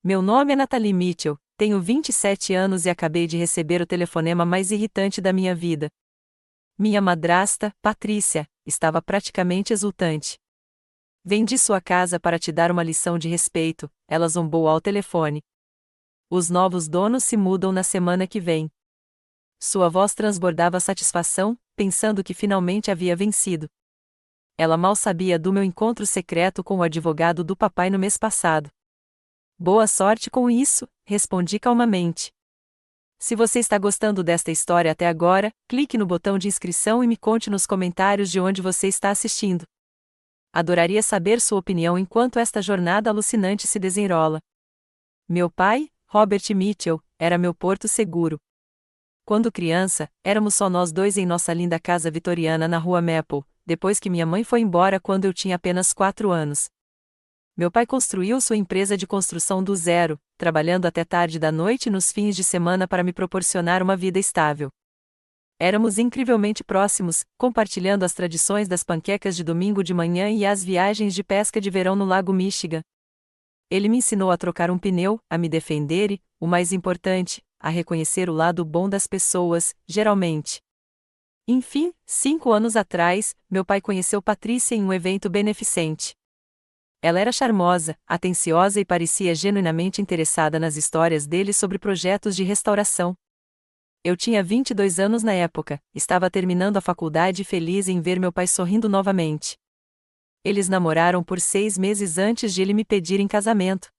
Meu nome é Natalie Mitchell, tenho 27 anos e acabei de receber o telefonema mais irritante da minha vida. Minha madrasta, Patrícia, estava praticamente exultante. Vendi sua casa para te dar uma lição de respeito, ela zombou ao telefone. Os novos donos se mudam na semana que vem. Sua voz transbordava satisfação, pensando que finalmente havia vencido. Ela mal sabia do meu encontro secreto com o advogado do papai no mês passado. Boa sorte com isso, respondi calmamente. Se você está gostando desta história até agora, clique no botão de inscrição e me conte nos comentários de onde você está assistindo. Adoraria saber sua opinião enquanto esta jornada alucinante se desenrola. Meu pai, Robert Mitchell, era meu porto seguro. Quando criança, éramos só nós dois em nossa linda casa vitoriana na rua Maple, depois que minha mãe foi embora quando eu tinha apenas 4 anos. Meu pai construiu sua empresa de construção do zero, trabalhando até tarde da noite e nos fins de semana para me proporcionar uma vida estável. Éramos incrivelmente próximos, compartilhando as tradições das panquecas de domingo de manhã e as viagens de pesca de verão no Lago Michigan. Ele me ensinou a trocar um pneu, a me defender e, o mais importante, a reconhecer o lado bom das pessoas, geralmente. Enfim, 5 anos atrás, meu pai conheceu Patrícia em um evento beneficente. Ela era charmosa, atenciosa e parecia genuinamente interessada nas histórias dele sobre projetos de restauração. Eu tinha 22 anos na época, estava terminando a faculdade e feliz em ver meu pai sorrindo novamente. Eles namoraram por 6 meses antes de ele me pedir em casamento.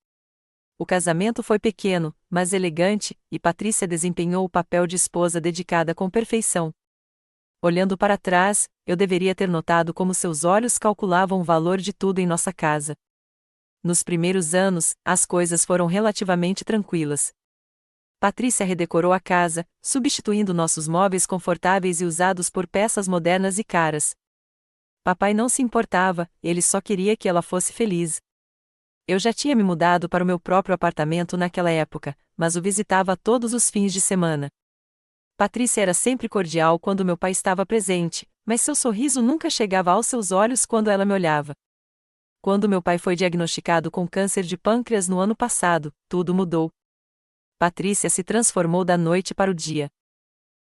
O casamento foi pequeno, mas elegante, e Patrícia desempenhou o papel de esposa dedicada com perfeição. Olhando para trás, eu deveria ter notado como seus olhos calculavam o valor de tudo em nossa casa. Nos primeiros anos, as coisas foram relativamente tranquilas. Patrícia redecorou a casa, substituindo nossos móveis confortáveis e usados por peças modernas e caras. Papai não se importava, ele só queria que ela fosse feliz. Eu já tinha me mudado para o meu próprio apartamento naquela época, mas o visitava todos os fins de semana. Patrícia era sempre cordial quando meu pai estava presente, mas seu sorriso nunca chegava aos seus olhos quando ela me olhava. Quando meu pai foi diagnosticado com câncer de pâncreas no ano passado, tudo mudou. Patrícia se transformou da noite para o dia.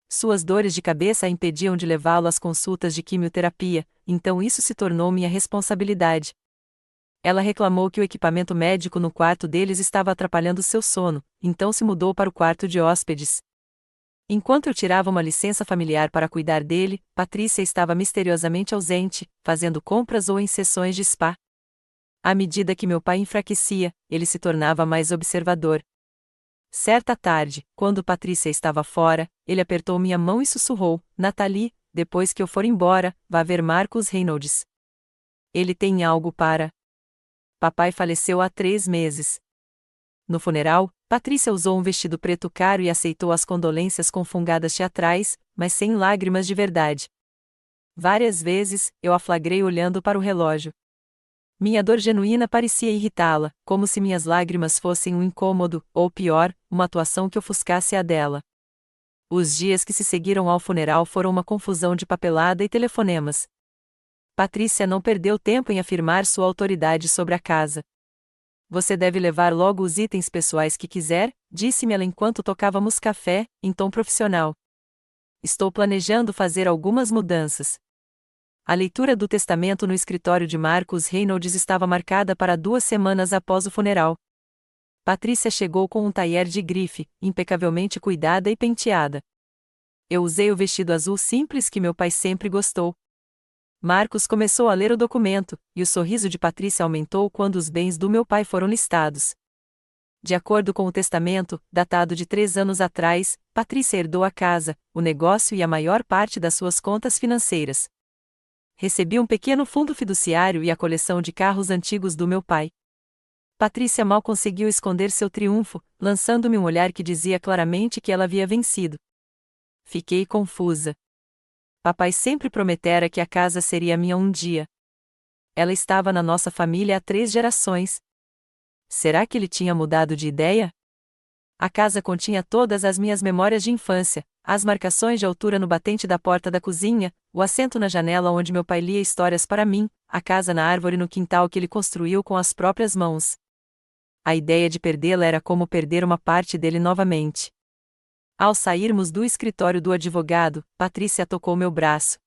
Suas dores de cabeça a impediam de levá-lo às consultas de quimioterapia, então isso se tornou minha responsabilidade. Ela reclamou que o equipamento médico no quarto deles estava atrapalhando seu sono, então se mudou para o quarto de hóspedes. Enquanto eu tirava uma licença familiar para cuidar dele, Patrícia estava misteriosamente ausente, fazendo compras ou em sessões de spa. À medida que meu pai enfraquecia, ele se tornava mais observador. Certa tarde, quando Patrícia estava fora, ele apertou minha mão e sussurrou: Natalie, depois que eu for embora, vá ver Marcus Reynolds. Ele tem algo para. Papai faleceu há 3 meses. No funeral, Patrícia usou um vestido preto caro e aceitou as condolências com fungadas teatrais, mas sem lágrimas de verdade. Várias vezes, eu a flagrei olhando para o relógio. Minha dor genuína parecia irritá-la, como se minhas lágrimas fossem um incômodo, ou pior, uma atuação que ofuscasse a dela. Os dias que se seguiram ao funeral foram uma confusão de papelada e telefonemas. Patrícia não perdeu tempo em afirmar sua autoridade sobre a casa. Você deve levar logo os itens pessoais que quiser, disse-me ela enquanto tocávamos café, em tom profissional. Estou planejando fazer algumas mudanças. A leitura do testamento no escritório de Marcus Reynolds estava marcada para 2 semanas após o funeral. Patrícia chegou com um taier de grife, impecavelmente cuidada e penteada. Eu usei o vestido azul simples que meu pai sempre gostou. Marcus começou a ler o documento, e o sorriso de Patrícia aumentou quando os bens do meu pai foram listados. De acordo com o testamento, datado de 3 anos atrás, Patrícia herdou a casa, o negócio e a maior parte das suas contas financeiras. Recebi um pequeno fundo fiduciário e a coleção de carros antigos do meu pai. Patrícia mal conseguiu esconder seu triunfo, lançando-me um olhar que dizia claramente que ela havia vencido. Fiquei confusa. Papai sempre prometera que a casa seria minha um dia. Ela estava na nossa família há 3 gerações. Será que ele tinha mudado de ideia? A casa continha todas as minhas memórias de infância, as marcações de altura no batente da porta da cozinha, o assento na janela onde meu pai lia histórias para mim, a casa na árvore no quintal que ele construiu com as próprias mãos. A ideia de perdê-la era como perder uma parte dele novamente. Ao sairmos do escritório do advogado, Patrícia tocou meu braço.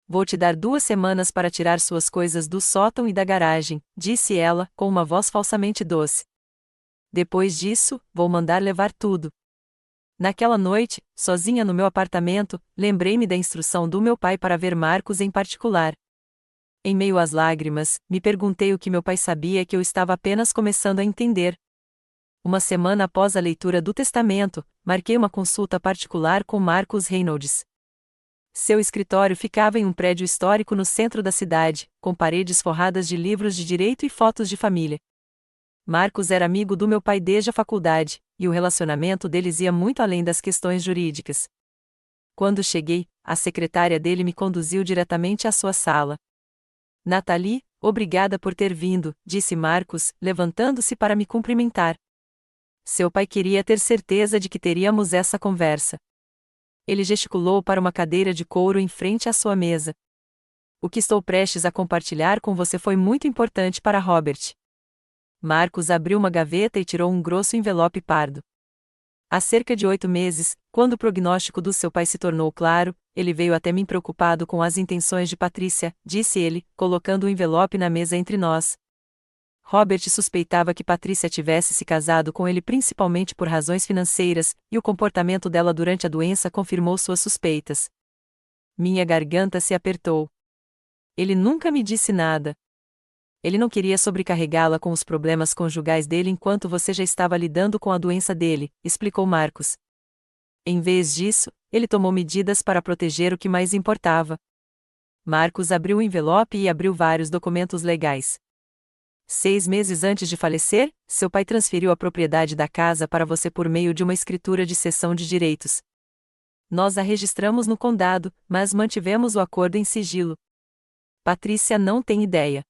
Vou te dar 2 semanas para tirar suas coisas do sótão e da garagem, disse ela, com uma voz falsamente doce. Depois disso, vou mandar levar tudo. Naquela noite, sozinha no meu apartamento, lembrei-me da instrução do meu pai para ver Marcos em particular. Em meio às lágrimas, me perguntei o que meu pai sabia que eu estava apenas começando a entender. Uma semana após a leitura do testamento, marquei uma consulta particular com Marcos Reynolds. Seu escritório ficava em um prédio histórico no centro da cidade, com paredes forradas de livros de direito e fotos de família. Marcos era amigo do meu pai desde a faculdade, e o relacionamento deles ia muito além das questões jurídicas. Quando cheguei, a secretária dele me conduziu diretamente à sua sala. Nathalie, obrigada por ter vindo, disse Marcos, levantando-se para me cumprimentar. Seu pai queria ter certeza de que teríamos essa conversa. Ele gesticulou para uma cadeira de couro em frente à sua mesa. O que estou prestes a compartilhar com você foi muito importante para Robert. Marcos abriu uma gaveta e tirou um grosso envelope pardo. Há cerca de 8 meses, quando o prognóstico do seu pai se tornou claro, ele veio até mim preocupado com as intenções de Patrícia, disse ele, colocando o envelope na mesa entre nós. Robert suspeitava que Patrícia tivesse se casado com ele principalmente por razões financeiras, e o comportamento dela durante a doença confirmou suas suspeitas. Minha garganta se apertou. Ele nunca me disse nada. Ele não queria sobrecarregá-la com os problemas conjugais dele enquanto você já estava lidando com a doença dele, explicou Marcos. Em vez disso, ele tomou medidas para proteger o que mais importava. Marcos abriu o envelope e abriu vários documentos legais. 6 meses antes de falecer, seu pai transferiu a propriedade da casa para você por meio de uma escritura de cessão de direitos. Nós a registramos no condado, mas mantivemos o acordo em sigilo. Patrícia não tem ideia.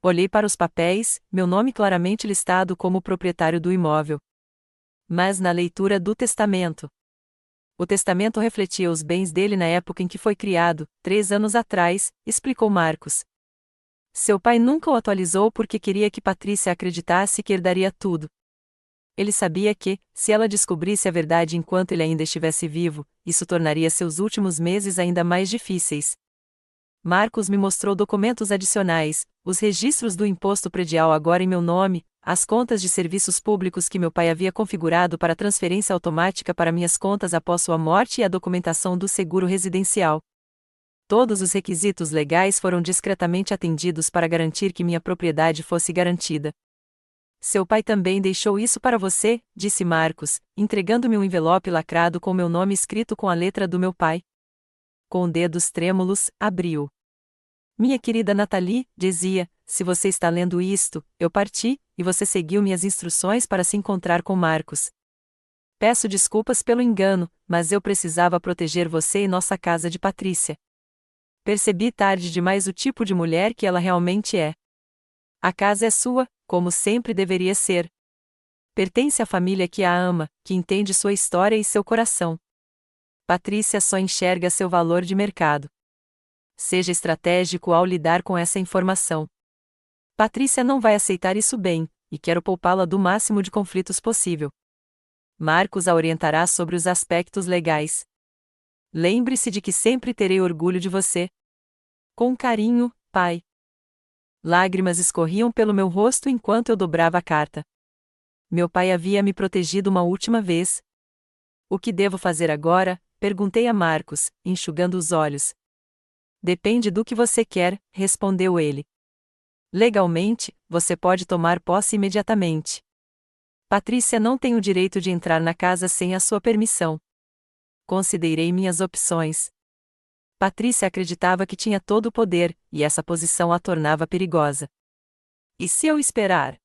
Olhei para os papéis, meu nome claramente listado como proprietário do imóvel. Mas na leitura do testamento. O testamento refletia os bens dele na época em que foi criado, 3 anos atrás, explicou Marcos. Seu pai nunca o atualizou porque queria que Patrícia acreditasse que herdaria tudo. Ele sabia que, se ela descobrisse a verdade enquanto ele ainda estivesse vivo, isso tornaria seus últimos meses ainda mais difíceis. Marcos me mostrou documentos adicionais, os registros do imposto predial agora em meu nome, as contas de serviços públicos que meu pai havia configurado para transferência automática para minhas contas após sua morte e a documentação do seguro residencial. Todos os requisitos legais foram discretamente atendidos para garantir que minha propriedade fosse garantida. Seu pai também deixou isso para você, disse Marcos, entregando-me um envelope lacrado com meu nome escrito com a letra do meu pai. Com dedos trêmulos, abriu. Minha querida Nathalie, dizia, se você está lendo isto, eu parti, e você seguiu minhas instruções para se encontrar com Marcos. Peço desculpas pelo engano, mas eu precisava proteger você e nossa casa de Patrícia. Percebi tarde demais o tipo de mulher que ela realmente é. A casa é sua, como sempre deveria ser. Pertence à família que a ama, que entende sua história e seu coração. Patrícia só enxerga seu valor de mercado. Seja estratégico ao lidar com essa informação. Patrícia não vai aceitar isso bem, e quero poupá-la do máximo de conflitos possível. Marcos a orientará sobre os aspectos legais. Lembre-se de que sempre terei orgulho de você. Com carinho, pai. Lágrimas escorriam pelo meu rosto enquanto eu dobrava a carta. Meu pai havia me protegido uma última vez. O que devo fazer agora? Perguntei a Marcos, enxugando os olhos. Depende do que você quer, respondeu ele. Legalmente, você pode tomar posse imediatamente. Patrícia não tem o direito de entrar na casa sem a sua permissão. Considerei minhas opções. Patrícia acreditava que tinha todo o poder, e essa posição a tornava perigosa. E se eu esperar?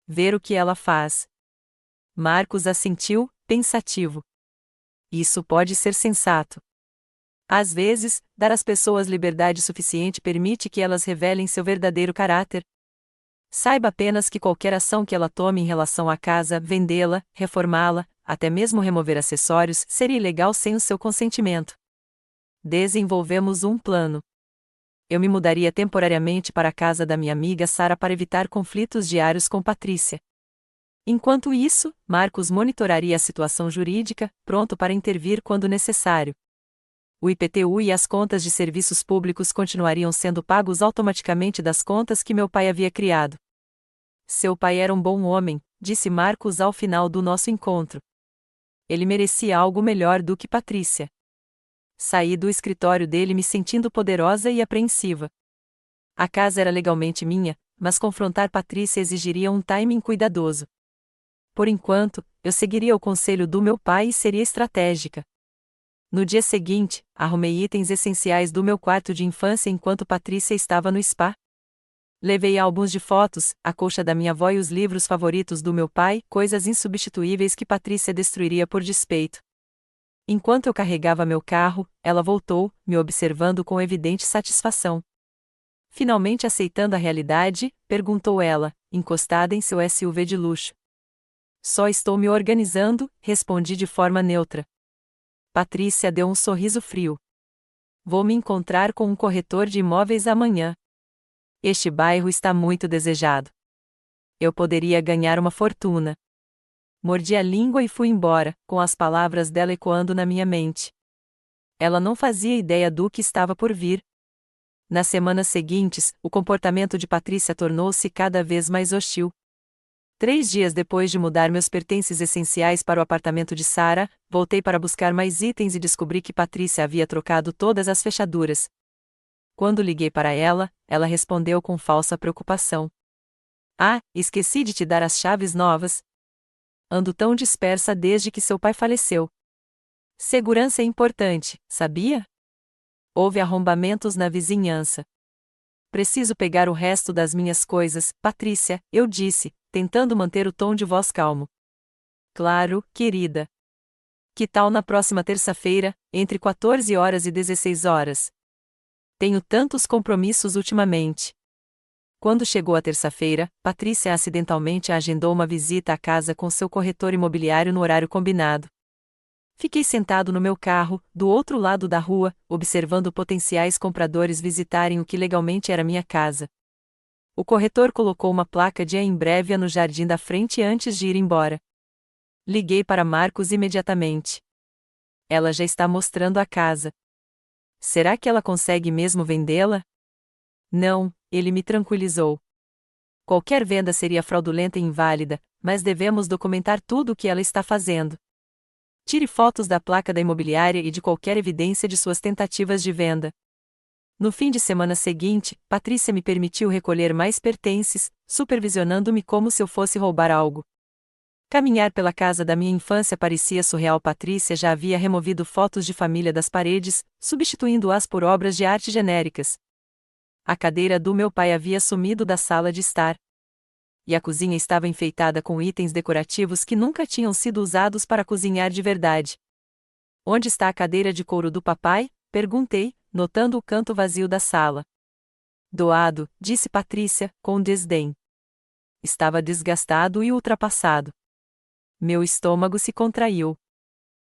Ver o que ela faz. Marcos assentiu, pensativo. Isso pode ser sensato. Às vezes, dar às pessoas liberdade suficiente permite que elas revelem seu verdadeiro caráter. Saiba apenas que qualquer ação que ela tome em relação à casa, vendê-la, reformá-la, até mesmo remover acessórios, seria ilegal sem o seu consentimento. Desenvolvemos um plano. Eu me mudaria temporariamente para a casa da minha amiga Sara para evitar conflitos diários com Patrícia. Enquanto isso, Marcos monitoraria a situação jurídica, pronto para intervir quando necessário. O IPTU e as contas de serviços públicos continuariam sendo pagos automaticamente das contas que meu pai havia criado. Seu pai era um bom homem, disse Marcos ao final do nosso encontro. Ele merecia algo melhor do que Patrícia. Saí do escritório dele me sentindo poderosa e apreensiva. A casa era legalmente minha, mas confrontar Patrícia exigiria um timing cuidadoso. Por enquanto, eu seguiria o conselho do meu pai e seria estratégica. No dia seguinte, arrumei itens essenciais do meu quarto de infância enquanto Patrícia estava no spa. Levei álbuns de fotos, a colcha da minha avó e os livros favoritos do meu pai, coisas insubstituíveis que Patrícia destruiria por despeito. Enquanto eu carregava meu carro, ela voltou, me observando com evidente satisfação. Finalmente aceitando a realidade, perguntou ela, encostada em seu SUV de luxo. Só estou me organizando, respondi de forma neutra. Patrícia deu um sorriso frio. Vou me encontrar com um corretor de imóveis amanhã. Este bairro está muito desejado. Eu poderia ganhar uma fortuna. Mordi a língua e fui embora, com as palavras dela ecoando na minha mente. Ela não fazia ideia do que estava por vir. Nas semanas seguintes, o comportamento de Patrícia tornou-se cada vez mais hostil. 3 dias depois de mudar meus pertences essenciais para o apartamento de Sarah, voltei para buscar mais itens e descobri que Patrícia havia trocado todas as fechaduras. Quando liguei para ela, ela respondeu com falsa preocupação. Ah, esqueci de te dar as chaves novas. Ando tão dispersa desde que seu pai faleceu. Segurança é importante, sabia? Houve arrombamentos na vizinhança. Preciso pegar o resto das minhas coisas, Patrícia, eu disse, tentando manter o tom de voz calmo. Claro, querida. Que tal na próxima terça-feira, entre 14 horas e 16 horas? Tenho tantos compromissos ultimamente. Quando chegou a terça-feira, Patrícia acidentalmente agendou uma visita à casa com seu corretor imobiliário no horário combinado. Fiquei sentado no meu carro, do outro lado da rua, observando potenciais compradores visitarem o que legalmente era minha casa. O corretor colocou uma placa de em breve no jardim da frente antes de ir embora. Liguei para Marcos imediatamente. Ela já está mostrando a casa. Será que ela consegue mesmo vendê-la? Não, ele me tranquilizou. Qualquer venda seria fraudulenta e inválida, mas devemos documentar tudo o que ela está fazendo. Tire fotos da placa da imobiliária e de qualquer evidência de suas tentativas de venda. No fim de semana seguinte, Patrícia me permitiu recolher mais pertences, supervisionando-me como se eu fosse roubar algo. Caminhar pela casa da minha infância parecia surreal. Patrícia já havia removido fotos de família das paredes, substituindo-as por obras de arte genéricas. A cadeira do meu pai havia sumido da sala de estar. E a cozinha estava enfeitada com itens decorativos que nunca tinham sido usados para cozinhar de verdade. Onde está a cadeira de couro do papai? Perguntei, notando o canto vazio da sala. Doado, disse Patrícia, com desdém. Estava desgastado e ultrapassado. Meu estômago se contraiu.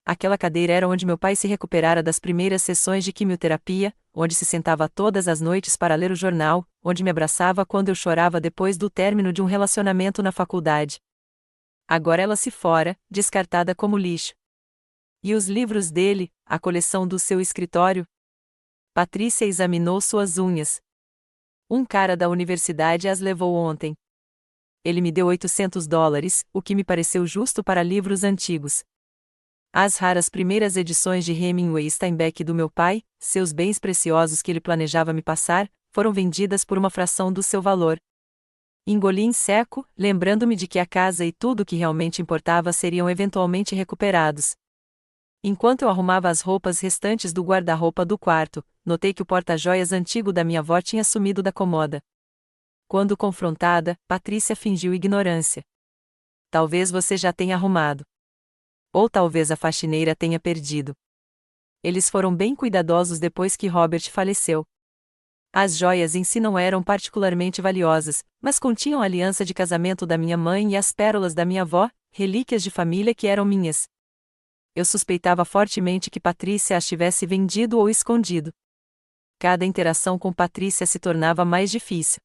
Aquela cadeira era onde meu pai se recuperara das primeiras sessões de quimioterapia, onde se sentava todas as noites para ler o jornal, onde me abraçava quando eu chorava depois do término de um relacionamento na faculdade. Agora ela se fora, descartada como lixo. E os livros dele, a coleção do seu escritório? Patrícia examinou suas unhas. Um cara da universidade as levou ontem. Ele me deu $800, o que me pareceu justo para livros antigos. As raras primeiras edições de Hemingway e Steinbeck do meu pai, seus bens preciosos que ele planejava me passar, foram vendidas por uma fração do seu valor. Engoli em seco, lembrando-me de que a casa e tudo o que realmente importava seriam eventualmente recuperados. Enquanto eu arrumava as roupas restantes do guarda-roupa do quarto, notei que o porta-joias antigo da minha avó tinha sumido da comoda. Quando confrontada, Patrícia fingiu ignorância. Talvez você já tenha arrumado. Ou talvez a faxineira tenha perdido. Eles foram bem cuidadosos depois que Robert faleceu. As joias em si não eram particularmente valiosas, mas continham a aliança de casamento da minha mãe e as pérolas da minha avó, relíquias de família que eram minhas. Eu suspeitava fortemente que Patrícia as tivesse vendido ou escondido. Cada interação com Patrícia se tornava mais difícil.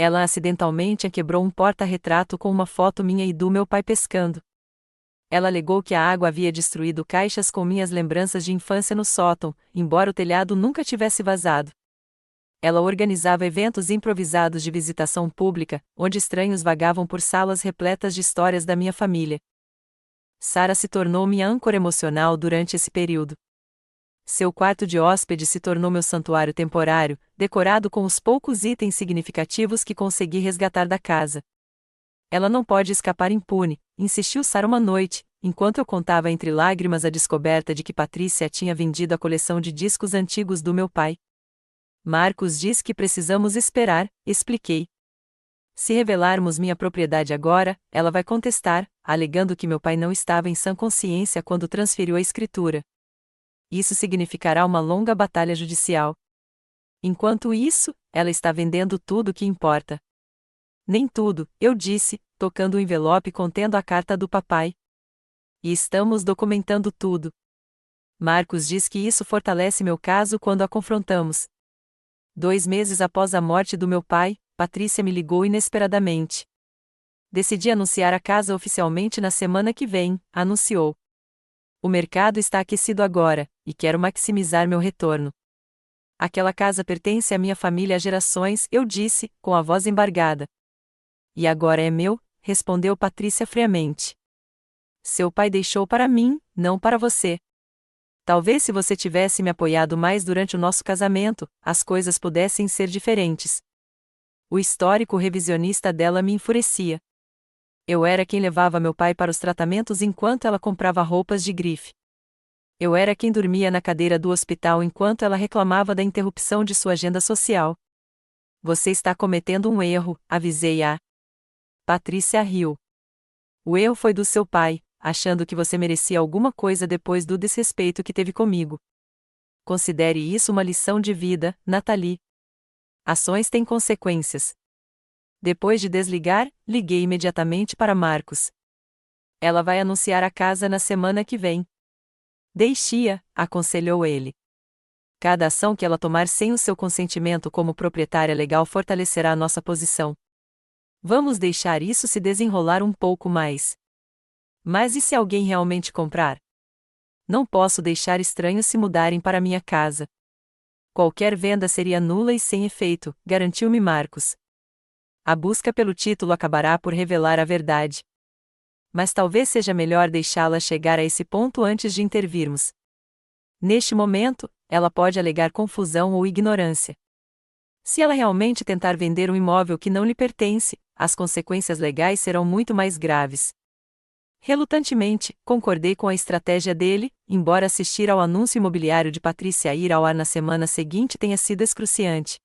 Ela acidentalmente quebrou um porta-retrato com uma foto minha e do meu pai pescando. Ela alegou que a água havia destruído caixas com minhas lembranças de infância no sótão, embora o telhado nunca tivesse vazado. Ela organizava eventos improvisados de visitação pública, onde estranhos vagavam por salas repletas de histórias da minha família. Sarah se tornou minha âncora emocional durante esse período. Seu quarto de hóspede se tornou meu santuário temporário, decorado com os poucos itens significativos que consegui resgatar da casa. Ela não pode escapar impune, insistiu Sarah uma noite, enquanto eu contava entre lágrimas a descoberta de que Patrícia tinha vendido a coleção de discos antigos do meu pai. Marcos diz que precisamos esperar, expliquei. Se revelarmos minha propriedade agora, ela vai contestar, alegando que meu pai não estava em sã consciência quando transferiu a escritura. Isso significará uma longa batalha judicial. Enquanto isso, ela está vendendo tudo o que importa. Nem tudo, eu disse, tocando o envelope contendo a carta do papai. E estamos documentando tudo. Marcos diz que isso fortalece meu caso quando a confrontamos. 2 meses após a morte do meu pai, Patrícia me ligou inesperadamente. Decidi anunciar a casa oficialmente na semana que vem, anunciou. O mercado está aquecido agora, e quero maximizar meu retorno. Aquela casa pertence à minha família há gerações, eu disse, com a voz embargada. E agora é meu, respondeu Patrícia friamente. Seu pai deixou para mim, não para você. Talvez se você tivesse me apoiado mais durante o nosso casamento, as coisas pudessem ser diferentes. O histórico revisionista dela me enfurecia. Eu era quem levava meu pai para os tratamentos enquanto ela comprava roupas de grife. Eu era quem dormia na cadeira do hospital enquanto ela reclamava da interrupção de sua agenda social. Você está cometendo um erro, avisei-a. Patrícia riu. O erro foi do seu pai, achando que você merecia alguma coisa depois do desrespeito que teve comigo. Considere isso uma lição de vida, Nathalie. Ações têm consequências. Depois de desligar, liguei imediatamente para Marcos. Ela vai anunciar a casa na semana que vem. Deixe-a, aconselhou ele. Cada ação que ela tomar sem o seu consentimento como proprietária legal fortalecerá a nossa posição. Vamos deixar isso se desenrolar um pouco mais. Mas e se alguém realmente comprar? Não posso deixar estranhos se mudarem para minha casa. Qualquer venda seria nula e sem efeito, garantiu-me Marcos. A busca pelo título acabará por revelar a verdade. Mas talvez seja melhor deixá-la chegar a esse ponto antes de intervirmos. Neste momento, ela pode alegar confusão ou ignorância. Se ela realmente tentar vender um imóvel que não lhe pertence, as consequências legais serão muito mais graves. Relutantemente, concordei com a estratégia dele, embora assistir ao anúncio imobiliário de Patrícia ir ao ar na semana seguinte tenha sido excruciante.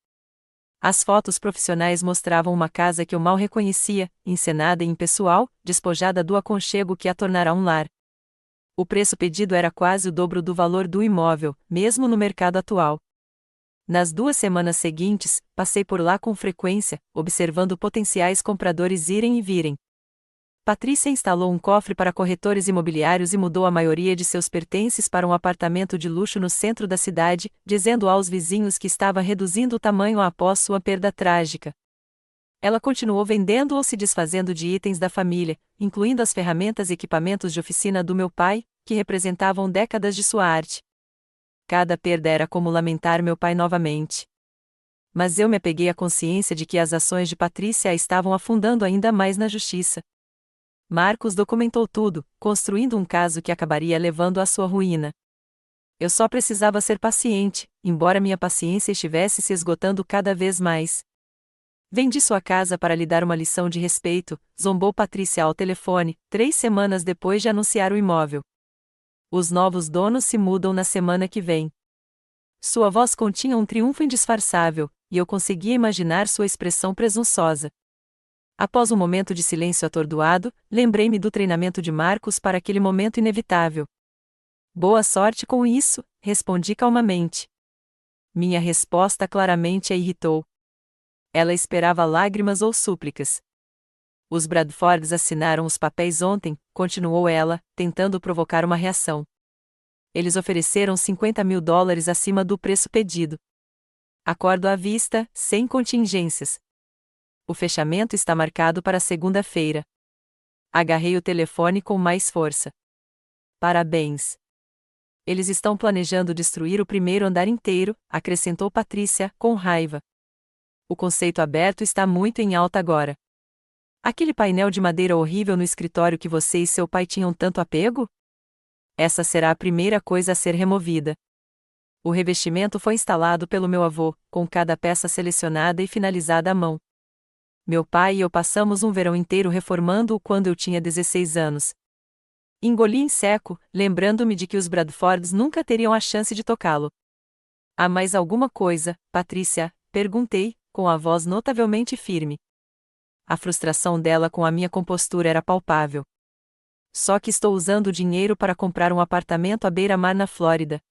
As fotos profissionais mostravam uma casa que eu mal reconhecia, encenada e impessoal, despojada do aconchego que a tornará um lar. O preço pedido era quase o dobro do valor do imóvel, mesmo no mercado atual. Nas 2 semanas seguintes, passei por lá com frequência, observando potenciais compradores irem e virem. Patrícia instalou um cofre para corretores imobiliários e mudou a maioria de seus pertences para um apartamento de luxo no centro da cidade, dizendo aos vizinhos que estava reduzindo o tamanho após sua perda trágica. Ela continuou vendendo ou se desfazendo de itens da família, incluindo as ferramentas e equipamentos de oficina do meu pai, que representavam décadas de sua arte. Cada perda era como lamentar meu pai novamente. Mas eu me apeguei à consciência de que as ações de Patrícia a estavam afundando ainda mais na justiça. Marcos documentou tudo, construindo um caso que acabaria levando à sua ruína. Eu só precisava ser paciente, embora minha paciência estivesse se esgotando cada vez mais. Vendi sua casa para lhe dar uma lição de respeito, zombou Patrícia ao telefone, 3 semanas depois de anunciar o imóvel. Os novos donos se mudam na semana que vem. Sua voz continha um triunfo indisfarçável, e eu conseguia imaginar sua expressão presunçosa. Após um momento de silêncio atordoado, lembrei-me do treinamento de Marcos para aquele momento inevitável. Boa sorte com isso, respondi calmamente. Minha resposta claramente a irritou. Ela esperava lágrimas ou súplicas. Os Bradfords assinaram os papéis ontem, continuou ela, tentando provocar uma reação. Eles ofereceram $50.000 acima do preço pedido. Acordo à vista, sem contingências. O fechamento está marcado para segunda-feira. Agarrei o telefone com mais força. Parabéns. Eles estão planejando destruir o primeiro andar inteiro, acrescentou Patrícia, com raiva. O conceito aberto está muito em alta agora. Aquele painel de madeira horrível no escritório que você e seu pai tinham tanto apego? Essa será a primeira coisa a ser removida. O revestimento foi instalado pelo meu avô, com cada peça selecionada e finalizada à mão. Meu pai e eu passamos um verão inteiro reformando-o quando eu tinha 16 anos. Engoli em seco, lembrando-me de que os Bradfords nunca teriam a chance de tocá-lo. Há mais alguma coisa, Patrícia? Perguntei, com a voz notavelmente firme. A frustração dela com a minha compostura era palpável. Só que estou usando o dinheiro para comprar um apartamento à beira-mar na Flórida.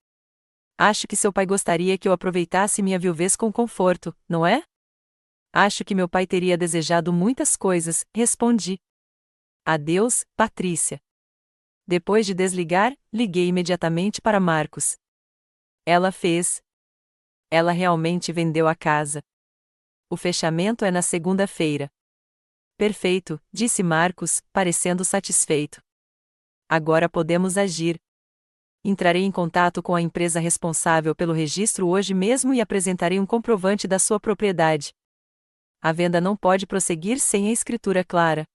Acho que seu pai gostaria que eu aproveitasse minha viuvez com conforto, não é? Acho que meu pai teria desejado muitas coisas, respondi. Adeus, Patrícia. Depois de desligar, liguei imediatamente para Marcos. Ela fez. Ela realmente vendeu a casa. O fechamento é na segunda-feira. Perfeito, disse Marcos, parecendo satisfeito. Agora podemos agir. Entrarei em contato com a empresa responsável pelo registro hoje mesmo e apresentarei um comprovante da sua propriedade. A venda não pode prosseguir sem a escritura clara.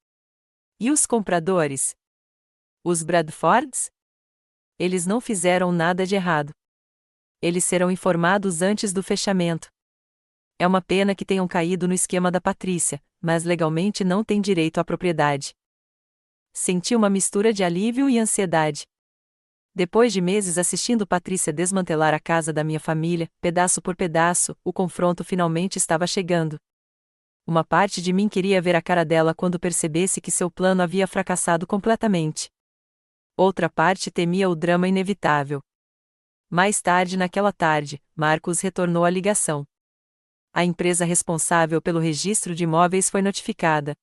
E os compradores? Os Bradfords? Eles não fizeram nada de errado. Eles serão informados antes do fechamento. É uma pena que tenham caído no esquema da Patrícia, mas legalmente não têm direito à propriedade. Senti uma mistura de alívio e ansiedade. Depois de meses assistindo Patrícia desmantelar a casa da minha família, pedaço por pedaço, o confronto finalmente estava chegando. Uma parte de mim queria ver a cara dela quando percebesse que seu plano havia fracassado completamente. Outra parte temia o drama inevitável. Mais tarde naquela tarde, Marcos retornou a ligação. A empresa responsável pelo registro de imóveis foi notificada.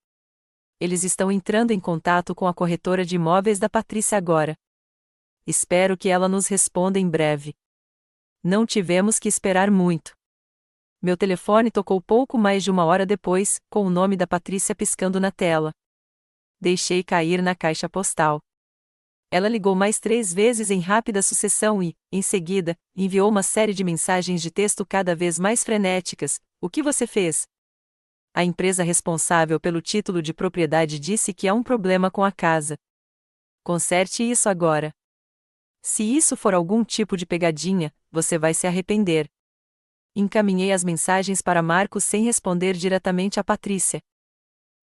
Eles estão entrando em contato com a corretora de imóveis da Patrícia agora. Espero que ela nos responda em breve. Não tivemos que esperar muito. Meu telefone tocou pouco mais de uma hora depois, com o nome da Patrícia piscando na tela. Deixei cair na caixa postal. Ela ligou mais 3 vezes em rápida sucessão e, em seguida, enviou uma série de mensagens de texto cada vez mais frenéticas. O que você fez? A empresa responsável pelo título de propriedade disse que há um problema com a casa. Conserte isso agora. Se isso for algum tipo de pegadinha, você vai se arrepender. Encaminhei as mensagens para Marcos sem responder diretamente a Patrícia.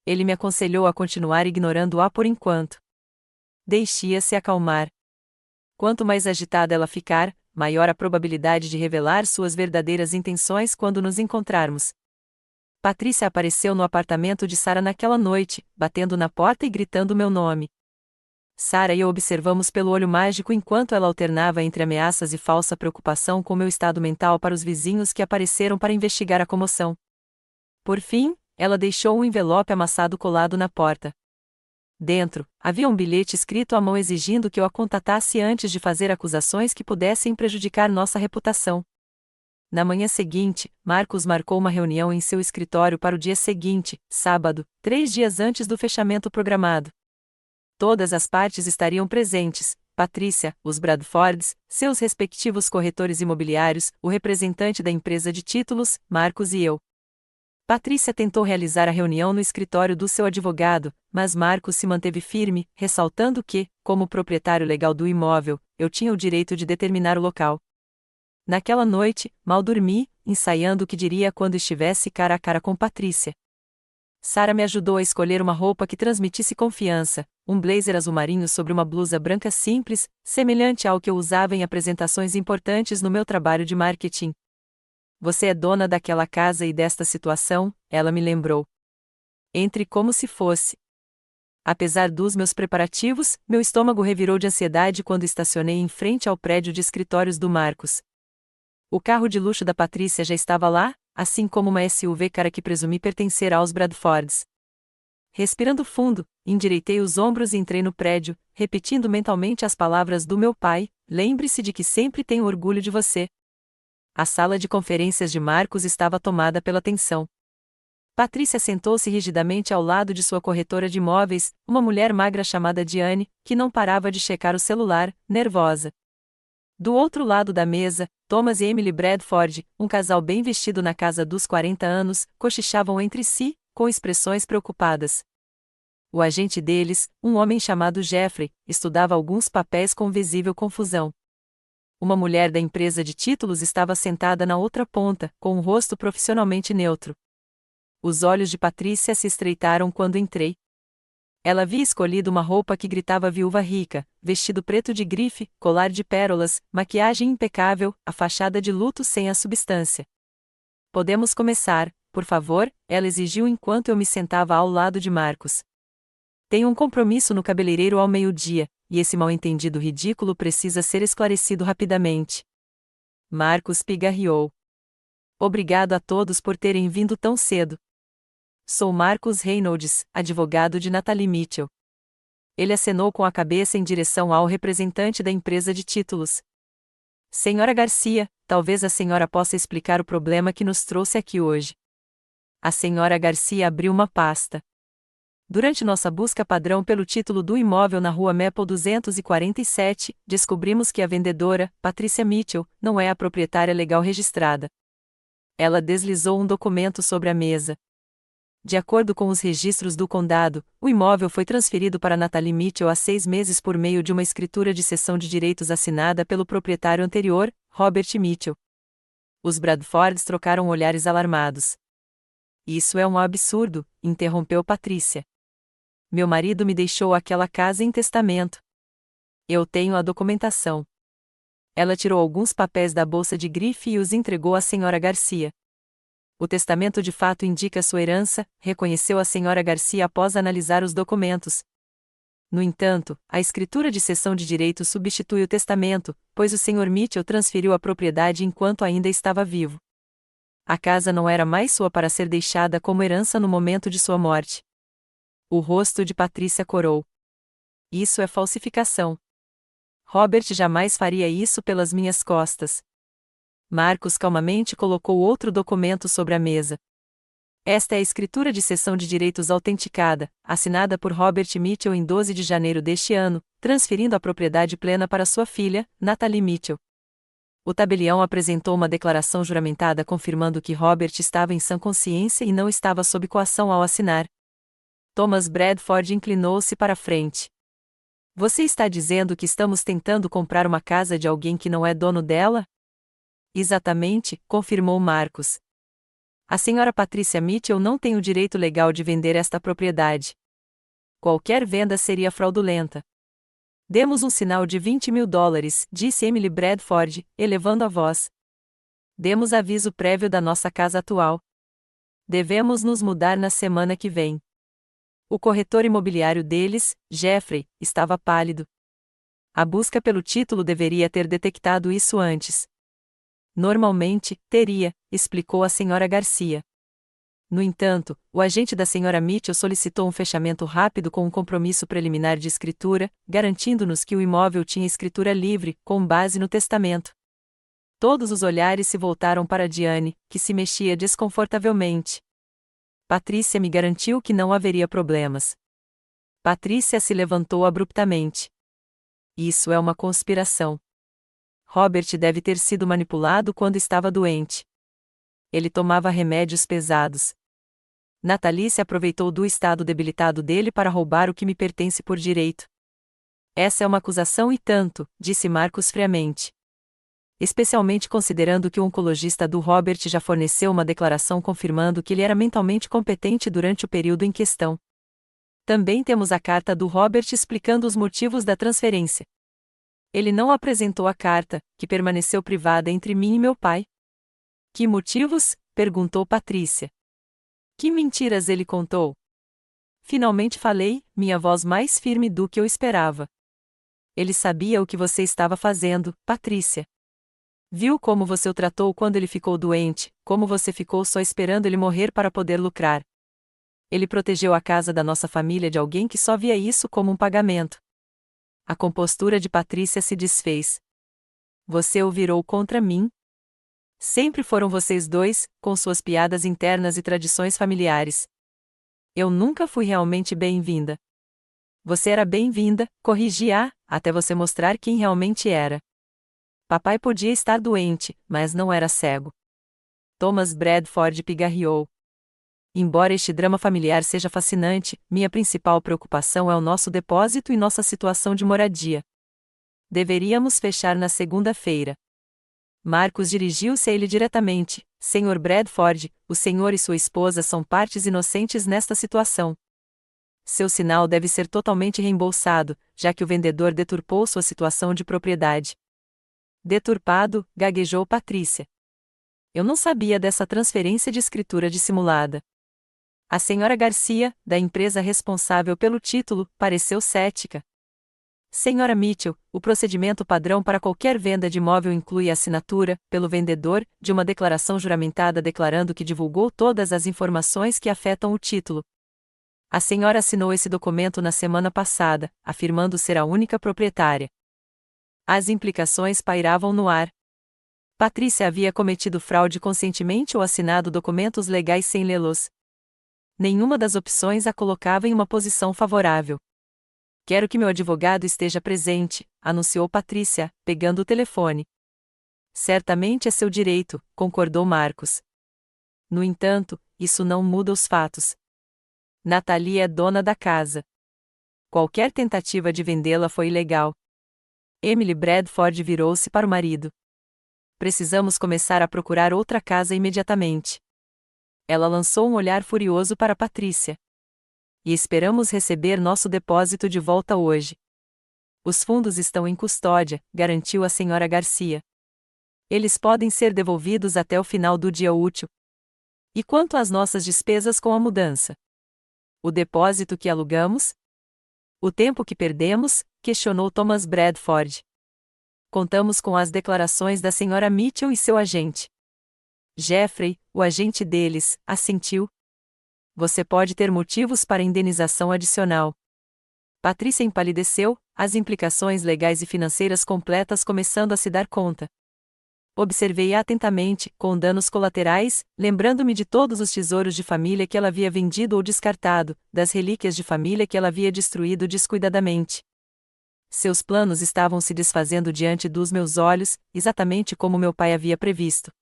Ele me aconselhou a continuar ignorando-a por enquanto. Deixe-a se acalmar. Quanto mais agitada ela ficar, maior a probabilidade de revelar suas verdadeiras intenções quando nos encontrarmos. Patrícia apareceu no apartamento de Sara naquela noite, batendo na porta e gritando meu nome. Sara e eu observamos pelo olho mágico enquanto ela alternava entre ameaças e falsa preocupação com meu estado mental para os vizinhos que apareceram para investigar a comoção. Por fim, ela deixou um envelope amassado colado na porta. Dentro, havia um bilhete escrito à mão exigindo que eu a contatasse antes de fazer acusações que pudessem prejudicar nossa reputação. Na manhã seguinte, Marcos marcou uma reunião em seu escritório para o dia seguinte, sábado, 3 dias antes do fechamento programado. Todas as partes estariam presentes: Patrícia, os Bradfords, seus respectivos corretores imobiliários, o representante da empresa de títulos, Marcos e eu. Patrícia tentou realizar a reunião no escritório do seu advogado, mas Marcos se manteve firme, ressaltando que, como proprietário legal do imóvel, eu tinha o direito de determinar o local. Naquela noite, mal dormi, ensaiando o que diria quando estivesse cara a cara com Patrícia. Sara me ajudou a escolher uma roupa que transmitisse confiança, um blazer azul marinho sobre uma blusa branca simples, semelhante ao que eu usava em apresentações importantes no meu trabalho de marketing. Você é dona daquela casa e desta situação, ela me lembrou. Entre como se fosse. Apesar dos meus preparativos, meu estômago revirou de ansiedade quando estacionei em frente ao prédio de escritórios do Marcos. O carro de luxo da Patrícia já estava lá, assim como uma SUV cara que presumi pertencer aos Bradfords. Respirando fundo, endireitei os ombros e entrei no prédio, repetindo mentalmente as palavras do meu pai: lembre-se de que sempre tenho orgulho de você. A sala de conferências de Marcos estava tomada pela tensão. Patrícia sentou-se rigidamente ao lado de sua corretora de imóveis, uma mulher magra chamada Diane, que não parava de checar o celular, nervosa. Do outro lado da mesa, Thomas e Emily Bradford, um casal bem vestido na casa dos 40 anos, cochichavam entre si, com expressões preocupadas. O agente deles, um homem chamado Jeffrey, estudava alguns papéis com visível confusão. Uma mulher da empresa de títulos estava sentada na outra ponta, com um rosto profissionalmente neutro. Os olhos de Patrícia se estreitaram quando entrei. Ela havia escolhido uma roupa que gritava viúva rica, vestido preto de grife, colar de pérolas, maquiagem impecável, a fachada de luto sem a substância. Podemos começar, por favor, ela exigiu enquanto eu me sentava ao lado de Marcos. Tenho um compromisso no cabeleireiro ao meio-dia, e esse mal-entendido ridículo precisa ser esclarecido rapidamente. Marcos pigarreou. Obrigado a todos por terem vindo tão cedo. Sou Marcus Reynolds, advogado de Natalie Mitchell. Ele acenou com a cabeça em direção ao representante da empresa de títulos. Senhora Garcia, talvez a senhora possa explicar o problema que nos trouxe aqui hoje. A senhora Garcia abriu uma pasta. Durante nossa busca padrão pelo título do imóvel na rua Maple 247, descobrimos que a vendedora, Patrícia Mitchell, não é a proprietária legal registrada. Ela deslizou um documento sobre a mesa. De acordo com os registros do condado, o imóvel foi transferido para Natalie Mitchell há 6 meses por meio de uma escritura de cessão de direitos assinada pelo proprietário anterior, Robert Mitchell. Os Bradfords trocaram olhares alarmados. Isso é um absurdo, interrompeu Patrícia. Meu marido me deixou aquela casa em testamento. Eu tenho a documentação. Ela tirou alguns papéis da bolsa de grife e os entregou à senhora Garcia. O testamento de fato indica sua herança, reconheceu a senhora Garcia após analisar os documentos. No entanto, a escritura de cessão de direitos substitui o testamento, pois o Sr. Mitchell transferiu a propriedade enquanto ainda estava vivo. A casa não era mais sua para ser deixada como herança no momento de sua morte. O rosto de Patrícia corou. Isso é falsificação. Robert jamais faria isso pelas minhas costas. Marcos calmamente colocou outro documento sobre a mesa. Esta é a escritura de cessão de direitos autenticada, assinada por Robert Mitchell em 12 de janeiro deste ano, transferindo a propriedade plena para sua filha, Natalie Mitchell. O tabelião apresentou uma declaração juramentada confirmando que Robert estava em sã consciência e não estava sob coação ao assinar. Thomas Bradford inclinou-se para a frente. Você está dizendo que estamos tentando comprar uma casa de alguém que não é dono dela? Exatamente, confirmou Marcos. A senhora Patrícia Mitchell não tem o direito legal de vender esta propriedade. Qualquer venda seria fraudulenta. Demos um sinal de $20.000, disse Emily Bradford, elevando a voz. Demos aviso prévio da nossa casa atual. Devemos nos mudar na semana que vem. O corretor imobiliário deles, Jeffrey, estava pálido. A busca pelo título deveria ter detectado isso antes. Normalmente, teria, explicou a senhora Garcia. No entanto, o agente da senhora Mitchell solicitou um fechamento rápido com um compromisso preliminar de escritura, garantindo-nos que o imóvel tinha escritura livre, com base no testamento. Todos os olhares se voltaram para Diane, que se mexia desconfortavelmente. Patrícia me garantiu que não haveria problemas. Patrícia se levantou abruptamente. Isso é uma conspiração. Robert deve ter sido manipulado quando estava doente. Ele tomava remédios pesados. Natalie se aproveitou do estado debilitado dele para roubar o que me pertence por direito. Essa é uma acusação e tanto, disse Marcos friamente. Especialmente considerando que o oncologista do Robert já forneceu uma declaração confirmando que ele era mentalmente competente durante o período em questão. Também temos a carta do Robert explicando os motivos da transferência. Ele não apresentou a carta, que permaneceu privada entre mim e meu pai. Que motivos? Perguntou Patrícia. Que mentiras ele contou? Finalmente falei, minha voz mais firme do que eu esperava. Ele sabia o que você estava fazendo, Patrícia. Viu como você o tratou quando ele ficou doente, como você ficou só esperando ele morrer para poder lucrar. Ele protegeu a casa da nossa família de alguém que só via isso como um pagamento. A compostura de Patrícia se desfez. Você o virou contra mim? Sempre foram vocês dois, com suas piadas internas e tradições familiares. Eu nunca fui realmente bem-vinda. Você era bem-vinda, corrigi-a, até você mostrar quem realmente era. Papai podia estar doente, mas não era cego. Thomas Bradford pigarreou. Embora este drama familiar seja fascinante, minha principal preocupação é o nosso depósito e nossa situação de moradia. Deveríamos fechar na segunda-feira. Marcos dirigiu-se a ele diretamente. Senhor Bradford, o senhor e sua esposa são partes inocentes nesta situação. Seu sinal deve ser totalmente reembolsado, já que o vendedor deturpou sua situação de propriedade. Deturpado, gaguejou Patrícia. Eu não sabia dessa transferência de escritura dissimulada. A senhora Garcia, da empresa responsável pelo título, pareceu cética. Senhora Mitchell, o procedimento padrão para qualquer venda de imóvel inclui a assinatura, pelo vendedor, de uma declaração juramentada declarando que divulgou todas as informações que afetam o título. A senhora assinou esse documento na semana passada, afirmando ser a única proprietária. As implicações pairavam no ar. Patrícia havia cometido fraude conscientemente ou assinado documentos legais sem lê-los. Nenhuma das opções a colocava em uma posição favorável. Quero que meu advogado esteja presente, anunciou Patrícia, pegando o telefone. Certamente é seu direito, concordou Marcos. No entanto, isso não muda os fatos. Nathalie é dona da casa. Qualquer tentativa de vendê-la foi ilegal. Emily Bradford virou-se para o marido. Precisamos começar a procurar outra casa imediatamente. Ela lançou um olhar furioso para Patrícia. E esperamos receber nosso depósito de volta hoje. Os fundos estão em custódia, garantiu a senhora Garcia. Eles podem ser devolvidos até o final do dia útil. E quanto às nossas despesas com a mudança? O depósito que alugamos? O tempo que perdemos? Questionou Thomas Bradford. Contamos com as declarações da senhora Mitchell e seu agente. Jeffrey, o agente deles, assentiu. Você pode ter motivos para indenização adicional. Patrícia empalideceu, as implicações legais e financeiras completas começando a se dar conta. Observei-a atentamente, com danos colaterais, lembrando-me de todos os tesouros de família que ela havia vendido ou descartado, das relíquias de família que ela havia destruído descuidadamente. Seus planos estavam se desfazendo diante dos meus olhos, exatamente como meu pai havia previsto.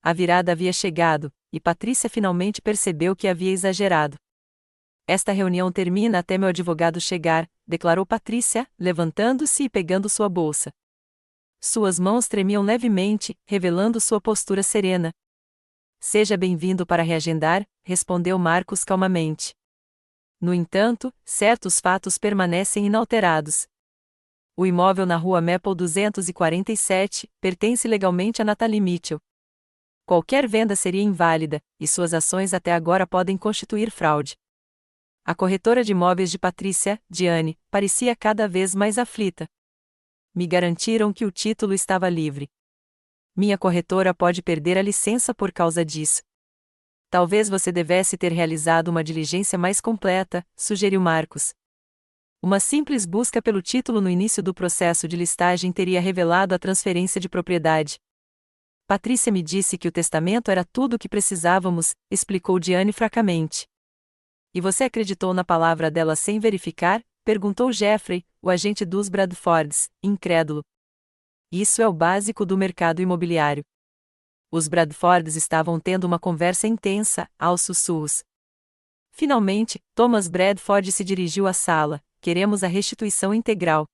A virada havia chegado, e Patrícia finalmente percebeu que havia exagerado. Esta reunião termina até meu advogado chegar, declarou Patrícia, levantando-se e pegando sua bolsa. Suas mãos tremiam levemente, revelando sua postura serena. Seja bem-vindo para reagendar, respondeu Marcos calmamente. No entanto, certos fatos permanecem inalterados. O imóvel na rua Maple 247 pertence legalmente a Nathalie Mitchell. Qualquer venda seria inválida, e suas ações até agora podem constituir fraude. A corretora de imóveis de Patrícia, Diane, parecia cada vez mais aflita. Me garantiram que o título estava livre. Minha corretora pode perder a licença por causa disso. Talvez você devesse ter realizado uma diligência mais completa, sugeriu Marcos. Uma simples busca pelo título no início do processo de listagem teria revelado a transferência de propriedade. Patrícia me disse que o testamento era tudo o que precisávamos, explicou Diane fracamente. E você acreditou na palavra dela sem verificar? Perguntou Jeffrey, o agente dos Bradfords, incrédulo. Isso é o básico do mercado imobiliário. Os Bradfords estavam tendo uma conversa intensa, aos sussurros. Finalmente, Thomas Bradford se dirigiu à sala. Queremos a restituição integral.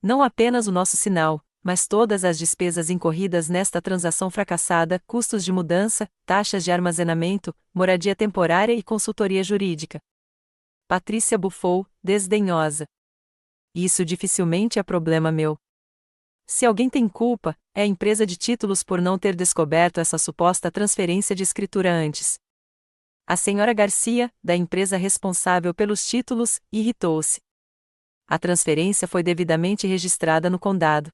Não apenas o nosso sinal, mas todas as despesas incorridas nesta transação fracassada, custos de mudança, taxas de armazenamento, moradia temporária e consultoria jurídica. Patrícia bufou, desdenhosa. Isso dificilmente é problema meu. Se alguém tem culpa, é a empresa de títulos por não ter descoberto essa suposta transferência de escritura antes. A senhora Garcia, da empresa responsável pelos títulos, irritou-se. A transferência foi devidamente registrada no condado.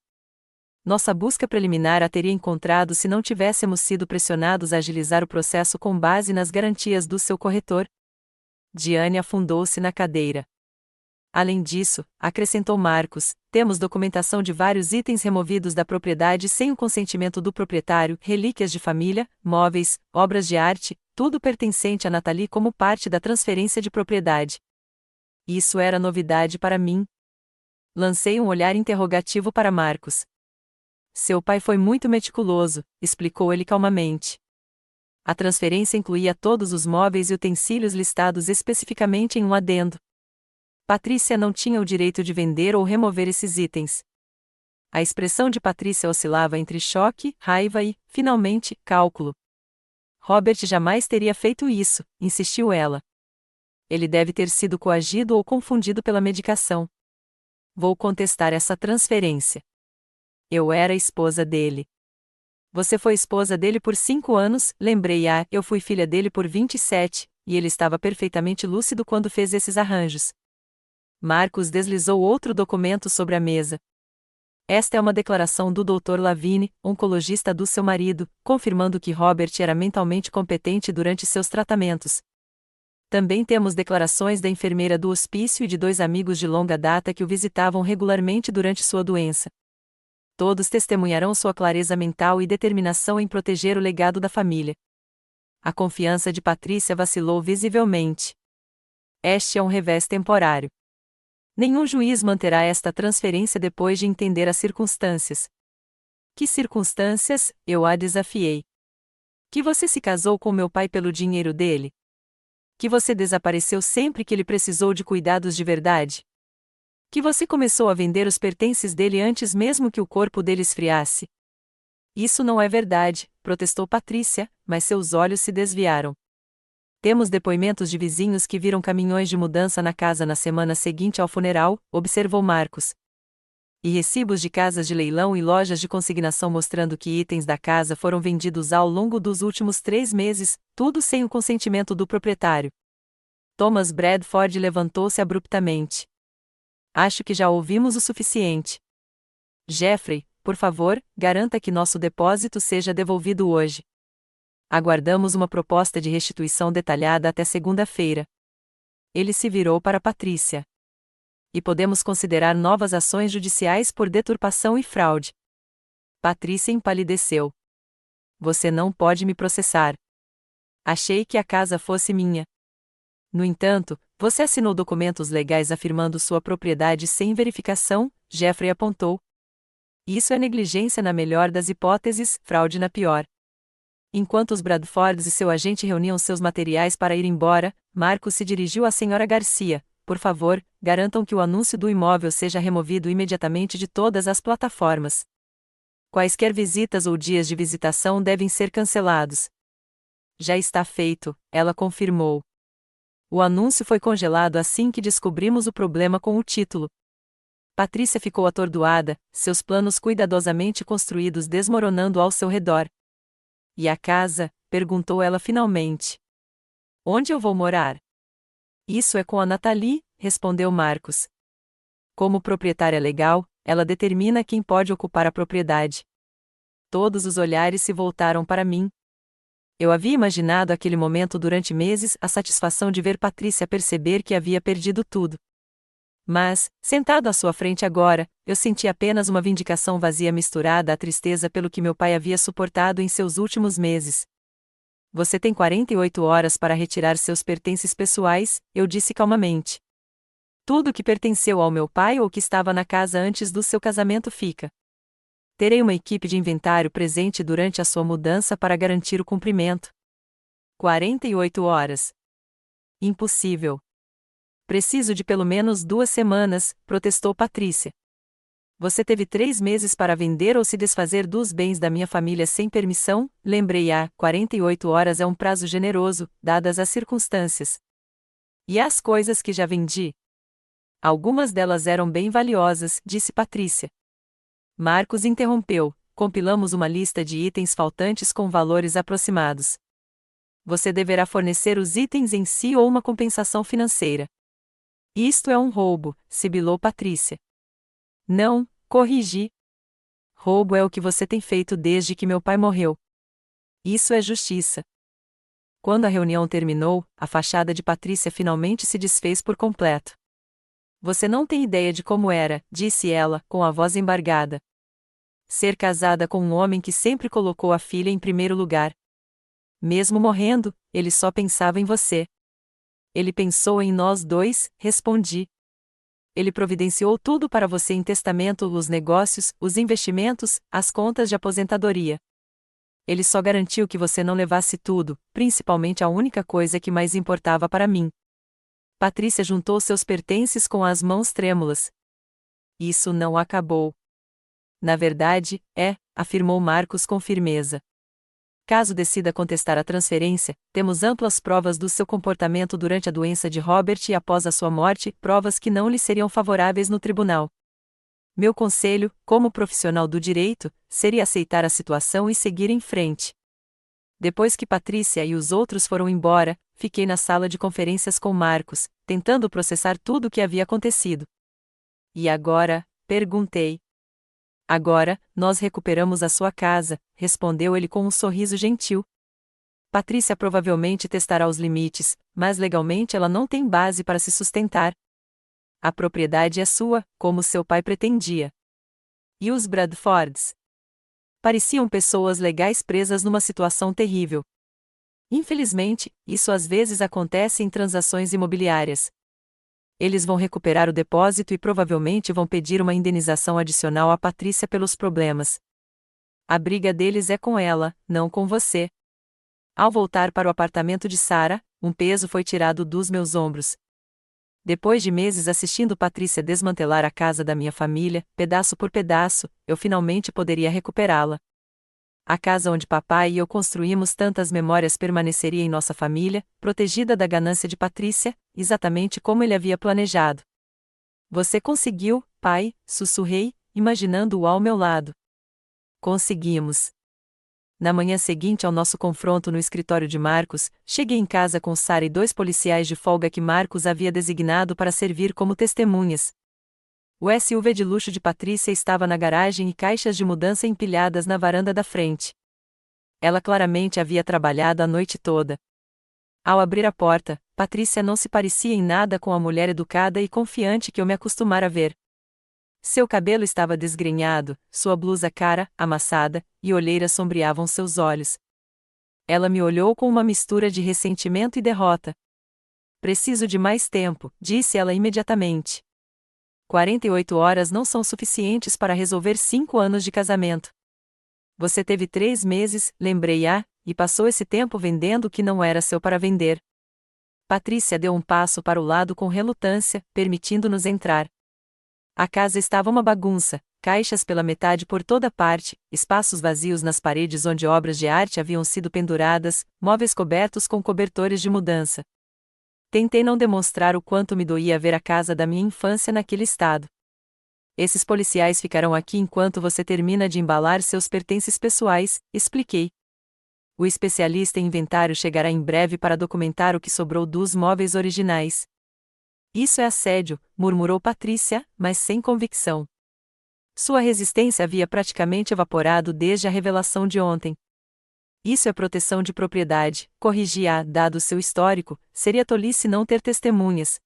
Nossa busca preliminar a teria encontrado se não tivéssemos sido pressionados a agilizar o processo com base nas garantias do seu corretor. Diane afundou-se na cadeira. Além disso, acrescentou Marcos, temos documentação de vários itens removidos da propriedade sem o consentimento do proprietário, relíquias de família, móveis, obras de arte, tudo pertencente a Nathalie como parte da transferência de propriedade. Isso era novidade para mim. Lancei um olhar interrogativo para Marcos. Seu pai foi muito meticuloso, explicou ele calmamente. A transferência incluía todos os móveis e utensílios listados especificamente em um adendo. Patrícia não tinha o direito de vender ou remover esses itens. A expressão de Patrícia oscilava entre choque, raiva e, finalmente, cálculo. Robert jamais teria feito isso, insistiu ela. Ele deve ter sido coagido ou confundido pela medicação. Vou contestar essa transferência. Eu era a esposa dele. Você foi esposa dele por 5 anos, lembrei. Eu fui filha dele por 27, e ele estava perfeitamente lúcido quando fez esses arranjos. Marcos deslizou outro documento sobre a mesa. Esta é uma declaração do Dr. Lavigne, oncologista do seu marido, confirmando que Robert era mentalmente competente durante seus tratamentos. Também temos declarações da enfermeira do hospício e de 2 amigos de longa data que o visitavam regularmente durante sua doença. Todos testemunharão sua clareza mental e determinação em proteger o legado da família. A confiança de Patrícia vacilou visivelmente. Este é um revés temporário. Nenhum juiz manterá esta transferência depois de entender as circunstâncias. Que circunstâncias? Eu a desafiei. Que você se casou com meu pai pelo dinheiro dele? Que você desapareceu sempre que ele precisou de cuidados de verdade? Que você começou a vender os pertences dele antes mesmo que o corpo dele esfriasse? Isso não é verdade, protestou Patrícia, mas seus olhos se desviaram. Temos depoimentos de vizinhos que viram caminhões de mudança na casa na semana seguinte ao funeral, observou Marcos. E recibos de casas de leilão e lojas de consignação mostrando que itens da casa foram vendidos ao longo dos últimos 3 meses, tudo sem o consentimento do proprietário. Thomas Bradford levantou-se abruptamente. Acho que já ouvimos o suficiente. Jeffrey, por favor, garanta que nosso depósito seja devolvido hoje. Aguardamos uma proposta de restituição detalhada até segunda-feira. Ele se virou para Patrícia. E podemos considerar novas ações judiciais por deturpação e fraude. Patrícia empalideceu. Você não pode me processar. Achei que a casa fosse minha. No entanto, você assinou documentos legais afirmando sua propriedade sem verificação, Jeffrey apontou. Isso é negligência na melhor das hipóteses, fraude na pior. Enquanto os Bradfords e seu agente reuniam seus materiais para ir embora, Marcos se dirigiu à senhora Garcia. Por favor, garantam que o anúncio do imóvel seja removido imediatamente de todas as plataformas. Quaisquer visitas ou dias de visitação devem ser cancelados. Já está feito, ela confirmou. O anúncio foi congelado assim que descobrimos o problema com o título. Patrícia ficou atordoada, seus planos cuidadosamente construídos desmoronando ao seu redor. E a casa? Perguntou ela finalmente. Onde eu vou morar? Isso é com a Nathalie, respondeu Marcos. Como proprietária legal, ela determina quem pode ocupar a propriedade. Todos os olhares se voltaram para mim. Eu havia imaginado aquele momento durante meses, a satisfação de ver Patrícia perceber que havia perdido tudo. Mas, sentado à sua frente agora, eu senti apenas uma vindicação vazia misturada à tristeza pelo que meu pai havia suportado em seus últimos meses. Você tem 48 horas para retirar seus pertences pessoais, eu disse calmamente. Tudo que pertenceu ao meu pai ou que estava na casa antes do seu casamento fica. Terei uma equipe de inventário presente durante a sua mudança para garantir o cumprimento. 48 horas. Impossível. Preciso de pelo menos 2 semanas, protestou Patrícia. Você teve 3 meses para vender ou se desfazer dos bens da minha família sem permissão, lembrei. 48 horas é um prazo generoso, dadas as circunstâncias. E as coisas que já vendi? Algumas delas eram bem valiosas, disse Patrícia. Marcos interrompeu. Compilamos uma lista de itens faltantes com valores aproximados. Você deverá fornecer os itens em si ou uma compensação financeira. Isto é um roubo, sibilou Patrícia. Não, corrigi. Roubo é o que você tem feito desde que meu pai morreu. Isso é justiça. Quando a reunião terminou, a fachada de Patrícia finalmente se desfez por completo. Você não tem ideia de como era, disse ela, com a voz embargada. Ser casada com um homem que sempre colocou a filha em primeiro lugar. Mesmo morrendo, ele só pensava em você. Ele pensou em nós dois, respondi. Ele providenciou tudo para você em testamento: os negócios, os investimentos, as contas de aposentadoria. Ele só garantiu que você não levasse tudo, principalmente a única coisa que mais importava para mim. Patrícia juntou seus pertences com as mãos trêmulas. Isso não acabou. Na verdade, afirmou Marcos com firmeza. Caso decida contestar a transferência, temos amplas provas do seu comportamento durante a doença de Robert e após a sua morte, provas que não lhe seriam favoráveis no tribunal. Meu conselho, como profissional do direito, seria aceitar a situação e seguir em frente. Depois que Patrícia e os outros foram embora, fiquei na sala de conferências com Marcos, tentando processar tudo o que havia acontecido. E agora? Perguntei. Agora, nós recuperamos a sua casa, respondeu ele com um sorriso gentil. Patrícia provavelmente testará os limites, mas legalmente ela não tem base para se sustentar. A propriedade é sua, como seu pai pretendia. E os Bradfords? Pareciam pessoas legais presas numa situação terrível. Infelizmente, isso às vezes acontece em transações imobiliárias. Eles vão recuperar o depósito e provavelmente vão pedir uma indenização adicional a Patrícia pelos problemas. A briga deles é com ela, não com você. Ao voltar para o apartamento de Sarah, um peso foi tirado dos meus ombros. Depois de meses assistindo Patrícia desmantelar a casa da minha família, pedaço por pedaço, eu finalmente poderia recuperá-la. A casa onde papai e eu construímos tantas memórias permaneceria em nossa família, protegida da ganância de Patrícia, exatamente como ele havia planejado. Você conseguiu, pai, sussurrei, imaginando-o ao meu lado. Conseguimos. Na manhã seguinte ao nosso confronto no escritório de Marcos, cheguei em casa com Sarah e 2 policiais de folga que Marcos havia designado para servir como testemunhas. O SUV de luxo de Patrícia estava na garagem e caixas de mudança empilhadas na varanda da frente. Ela claramente havia trabalhado a noite toda. Ao abrir a porta, Patrícia não se parecia em nada com a mulher educada e confiante que eu me acostumara a ver. Seu cabelo estava desgrenhado, sua blusa cara, amassada, e olheiras sombreavam seus olhos. Ela me olhou com uma mistura de ressentimento e derrota. Preciso de mais tempo, disse ela imediatamente. 48 horas não são suficientes para resolver 5 anos de casamento. Você teve 3 meses, lembrei-a, e passou esse tempo vendendo o que não era seu para vender. Patrícia deu um passo para o lado com relutância, permitindo-nos entrar. A casa estava uma bagunça, caixas pela metade por toda parte, espaços vazios nas paredes onde obras de arte haviam sido penduradas, móveis cobertos com cobertores de mudança. Tentei não demonstrar o quanto me doía ver a casa da minha infância naquele estado. Esses policiais ficarão aqui enquanto você termina de embalar seus pertences pessoais, expliquei. O especialista em inventário chegará em breve para documentar o que sobrou dos móveis originais. Isso é assédio, murmurou Patrícia, mas sem convicção. Sua resistência havia praticamente evaporado desde a revelação de ontem. Isso é proteção de propriedade, corrigi-a, dado seu histórico, seria tolice não ter testemunhas.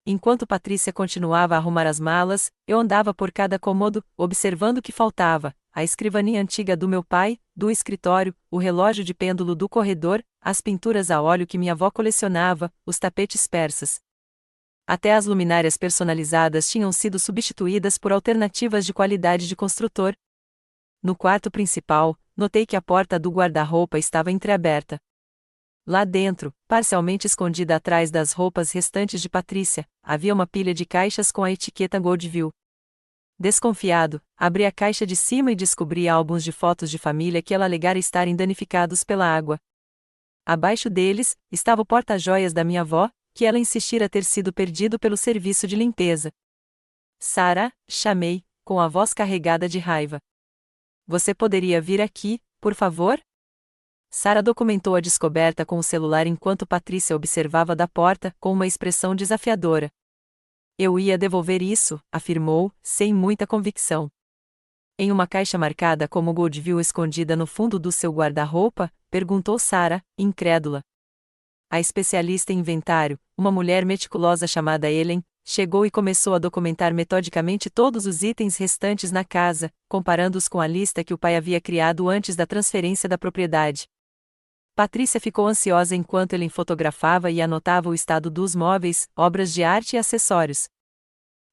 Enquanto Patrícia continuava a arrumar as malas, eu andava por cada cômodo, observando o que faltava: a escrivaninha antiga do meu pai, do escritório, o relógio de pêndulo do corredor, as pinturas a óleo que minha avó colecionava, os tapetes persas. Até as luminárias personalizadas tinham sido substituídas por alternativas de qualidade de construtor. No quarto principal, notei que a porta do guarda-roupa estava entreaberta. Lá dentro, parcialmente escondida atrás das roupas restantes de Patrícia, havia uma pilha de caixas com a etiqueta Goldville. Desconfiado, abri a caixa de cima e descobri álbuns de fotos de família que ela alegara estarem danificados pela água. Abaixo deles, estava o porta-joias da minha avó, que ela insistira ter sido perdido pelo serviço de limpeza. Sarah, chamei, com a voz carregada de raiva. Você poderia vir aqui, por favor? Sarah documentou a descoberta com o celular enquanto Patrícia observava da porta, com uma expressão desafiadora. Eu ia devolver isso, afirmou, sem muita convicção. Em uma caixa marcada como Goldville escondida no fundo do seu guarda-roupa, perguntou Sarah, incrédula. A especialista em inventário, uma mulher meticulosa chamada Ellen, Chegou e começou a documentar metodicamente todos os itens restantes na casa, comparando-os com a lista que o pai havia criado antes da transferência da propriedade. Patrícia ficou ansiosa enquanto ele fotografava e anotava o estado dos móveis, obras de arte e acessórios.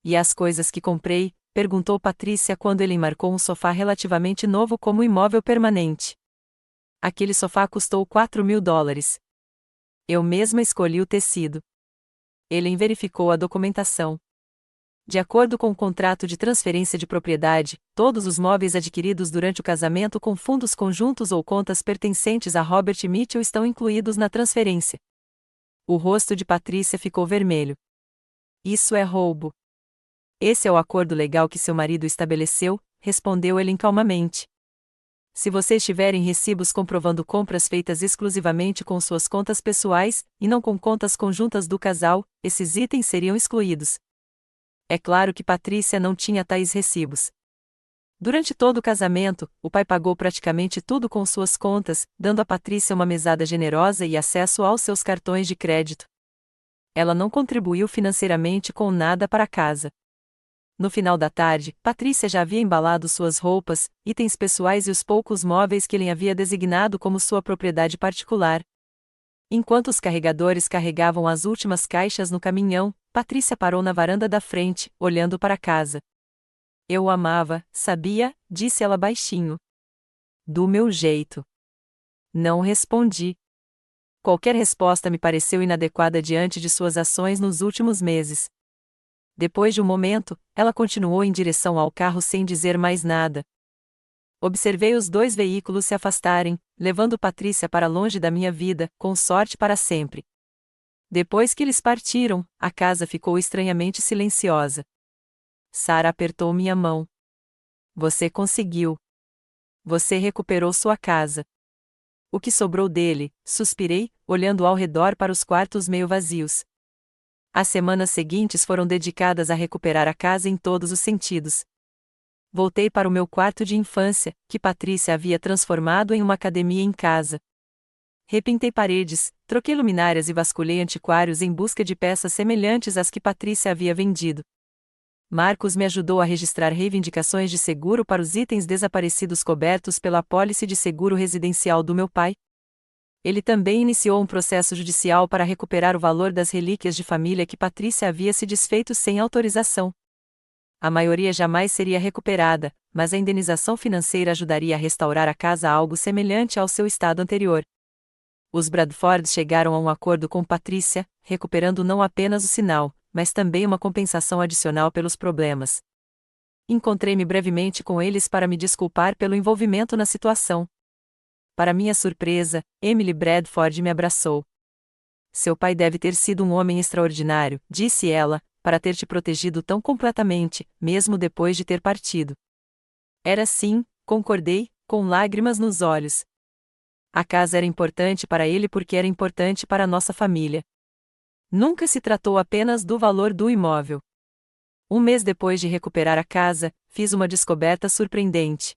E as coisas que comprei? Perguntou Patrícia quando ele marcou um sofá relativamente novo como imóvel permanente. Aquele sofá custou $4.000. Eu mesma escolhi o tecido. Ele verificou a documentação. De acordo com o contrato de transferência de propriedade, todos os móveis adquiridos durante o casamento com fundos conjuntos ou contas pertencentes a Robert Mitchell estão incluídos na transferência. O rosto de Patrícia ficou vermelho. Isso é roubo. Esse é o acordo legal que seu marido estabeleceu, respondeu ele calmamente. Se vocês tiverem recibos comprovando compras feitas exclusivamente com suas contas pessoais, e não com contas conjuntas do casal, esses itens seriam excluídos. É claro que Patrícia não tinha tais recibos. Durante todo o casamento, o pai pagou praticamente tudo com suas contas, dando a Patrícia uma mesada generosa e acesso aos seus cartões de crédito. Ela não contribuiu financeiramente com nada para a casa. No final da tarde, Patrícia já havia embalado suas roupas, itens pessoais e os poucos móveis que ele havia designado como sua propriedade particular. Enquanto os carregadores carregavam as últimas caixas no caminhão, Patrícia parou na varanda da frente, olhando para a casa. Eu o amava, sabia? Disse ela baixinho. Do meu jeito. Não respondi. Qualquer resposta me pareceu inadequada diante de suas ações nos últimos meses. Depois de um momento, ela continuou em direção ao carro sem dizer mais nada. Observei os dois veículos se afastarem, levando Patrícia para longe da minha vida, com sorte para sempre. Depois que eles partiram, a casa ficou estranhamente silenciosa. Sarah apertou minha mão. Você conseguiu. Você recuperou sua casa. O que sobrou dele? Suspirei, olhando ao redor para os quartos meio vazios. As semanas seguintes foram dedicadas a recuperar a casa em todos os sentidos. Voltei para o meu quarto de infância, que Patrícia havia transformado em uma academia em casa. Repintei paredes, troquei luminárias e vasculhei antiquários em busca de peças semelhantes às que Patrícia havia vendido. Marcos me ajudou a registrar reivindicações de seguro para os itens desaparecidos cobertos pela apólice de seguro residencial do meu pai. Ele também iniciou um processo judicial para recuperar o valor das relíquias de família que Patrícia havia se desfeito sem autorização. A maioria jamais seria recuperada, mas a indenização financeira ajudaria a restaurar a casa a algo semelhante ao seu estado anterior. Os Bradfords chegaram a um acordo com Patrícia, recuperando não apenas o sinal, mas também uma compensação adicional pelos problemas. Encontrei-me brevemente com eles para me desculpar pelo envolvimento na situação. Para minha surpresa, Emily Bradford me abraçou. Seu pai deve ter sido um homem extraordinário, disse ela, para ter te protegido tão completamente, mesmo depois de ter partido. Era sim, concordei, com lágrimas nos olhos. A casa era importante para ele porque era importante para nossa família. Nunca se tratou apenas do valor do imóvel. Um mês depois de recuperar a casa, fiz uma descoberta surpreendente.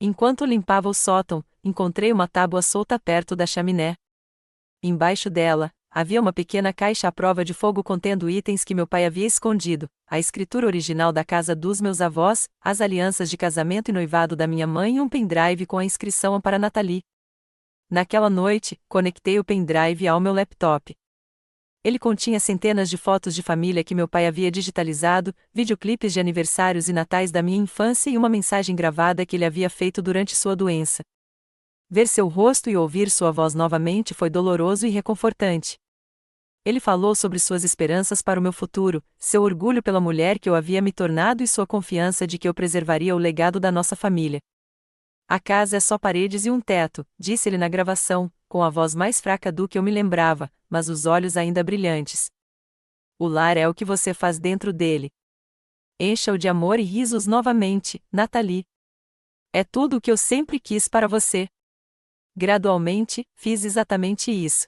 Enquanto limpava o sótão, encontrei uma tábua solta perto da chaminé. Embaixo dela, havia uma pequena caixa à prova de fogo contendo itens que meu pai havia escondido, a escritura original da casa dos meus avós, as alianças de casamento e noivado da minha mãe e um pendrive com a inscrição para Nathalie. Naquela noite, conectei o pendrive ao meu laptop. Ele continha centenas de fotos de família que meu pai havia digitalizado, videoclipes de aniversários e natais da minha infância e uma mensagem gravada que ele havia feito durante sua doença. Ver seu rosto e ouvir sua voz novamente foi doloroso e reconfortante. Ele falou sobre suas esperanças para o meu futuro, seu orgulho pela mulher que eu havia me tornado e sua confiança de que eu preservaria o legado da nossa família. A casa é só paredes e um teto, disse ele na gravação, com a voz mais fraca do que eu me lembrava, mas os olhos ainda brilhantes. O lar é o que você faz dentro dele. Encha-o de amor e risos novamente, Nathalie. É tudo o que eu sempre quis para você. Gradualmente, fiz exatamente isso.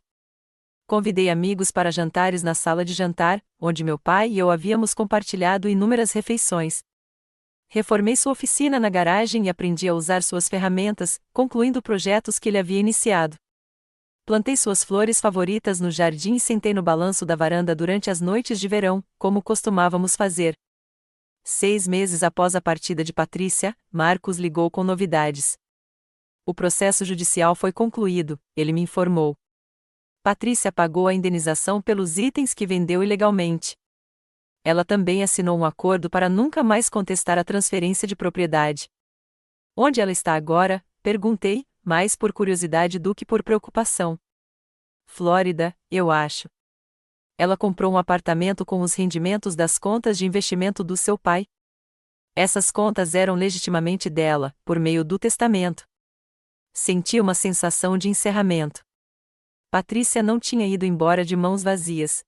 Convidei amigos para jantares na sala de jantar, onde meu pai e eu havíamos compartilhado inúmeras refeições. Reformei sua oficina na garagem e aprendi a usar suas ferramentas, concluindo projetos que ele havia iniciado. Plantei suas flores favoritas no jardim e sentei no balanço da varanda durante as noites de verão, como costumávamos fazer. 6 meses após a partida de Patrícia, Marcos ligou com novidades. O processo judicial foi concluído, ele me informou. Patrícia pagou a indenização pelos itens que vendeu ilegalmente. Ela também assinou um acordo para nunca mais contestar a transferência de propriedade. Onde ela está agora? Perguntei, mais por curiosidade do que por preocupação. Flórida, eu acho. Ela comprou um apartamento com os rendimentos das contas de investimento do seu pai. Essas contas eram legitimamente dela, por meio do testamento. Senti uma sensação de encerramento. Patrícia não tinha ido embora de mãos vazias.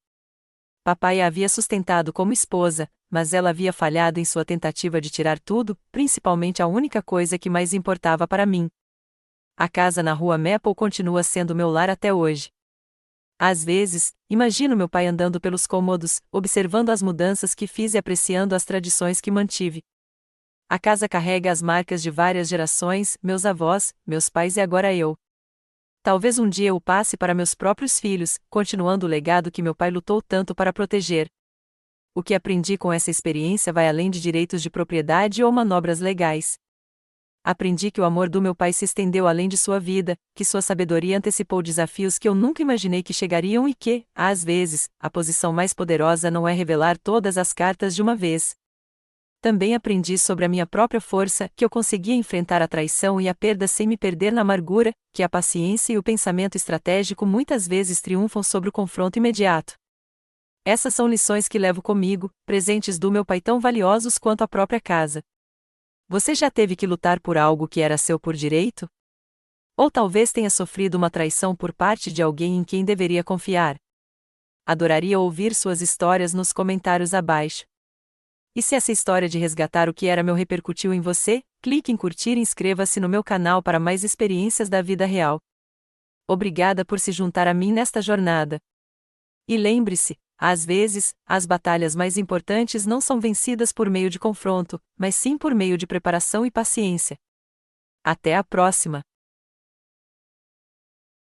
Papai a havia sustentado como esposa, mas ela havia falhado em sua tentativa de tirar tudo, principalmente a única coisa que mais importava para mim. A casa na rua Maple continua sendo meu lar até hoje. Às vezes, imagino meu pai andando pelos cômodos, observando as mudanças que fiz e apreciando as tradições que mantive. A casa carrega as marcas de várias gerações, meus avós, meus pais e agora eu. Talvez um dia eu passe para meus próprios filhos, continuando o legado que meu pai lutou tanto para proteger. O que aprendi com essa experiência vai além de direitos de propriedade ou manobras legais. Aprendi que o amor do meu pai se estendeu além de sua vida, que sua sabedoria antecipou desafios que eu nunca imaginei que chegariam e que, às vezes, a posição mais poderosa não é revelar todas as cartas de uma vez. Também aprendi sobre a minha própria força, que eu conseguia enfrentar a traição e a perda sem me perder na amargura, que a paciência e o pensamento estratégico muitas vezes triunfam sobre o confronto imediato. Essas são lições que levo comigo, presentes do meu pai tão valiosos quanto a própria casa. Você já teve que lutar por algo que era seu por direito? Ou talvez tenha sofrido uma traição por parte de alguém em quem deveria confiar? Adoraria ouvir suas histórias nos comentários abaixo. E se essa história de resgatar o que era meu repercutiu em você, clique em curtir e inscreva-se no meu canal para mais experiências da vida real. Obrigada por se juntar a mim nesta jornada. E lembre-se, às vezes, as batalhas mais importantes não são vencidas por meio de confronto, mas sim por meio de preparação e paciência. Até a próxima!